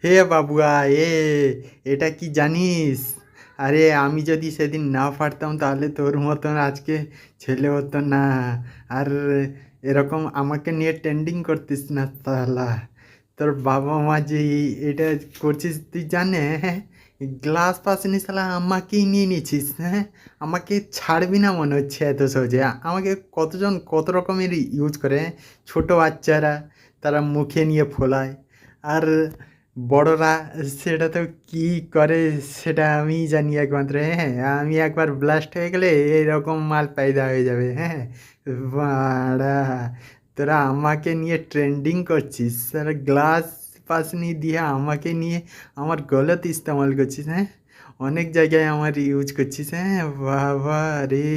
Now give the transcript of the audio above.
হে হে বাবুয়া, এটা কি জানিস? আরে আমি যদি সেদিন না পারতাম তাহলে তোর মতন আজকে ছেলে হতো না। আর এরকম আমাকে নিয়ে ট্রেন্ডিং করতিস না তাহলে। তোর বাবা মা যে এটা করছিস তুই জানে? হ্যাঁ, গ্লাস পাসনি শালা, আমাকেই নিয়ে নিয়েছিস। হ্যাঁ, আমাকে ছাড়বি না মনে হচ্ছে এত সহজে। আমাকে কতজন কত রকমের ইউজ করে, হ্যাঁ? ছোট বাচ্চারা তারা মুখে নিয়ে ফোলায়, আর বড়রা সেটা তো কি করে সেটা আমিই জানি একমাত্র। হ্যাঁ, আমি একবার ব্লাস্ট হয়ে গেলে এরকম মাল পায়দা হয়ে যাবে। হ্যাঁ, বাড়া, তোরা আমাকে নিয়ে ট্রেন্ডিং করছিস, তোরা গ্লাস পাসনি দিয়ে আমাকে নিয়ে আমার গলত ইস্তেমাল করছিস। হ্যাঁ, অনেক জায়গায় আমার ইউজ করছিস। হ্যাঁ বাবা রে।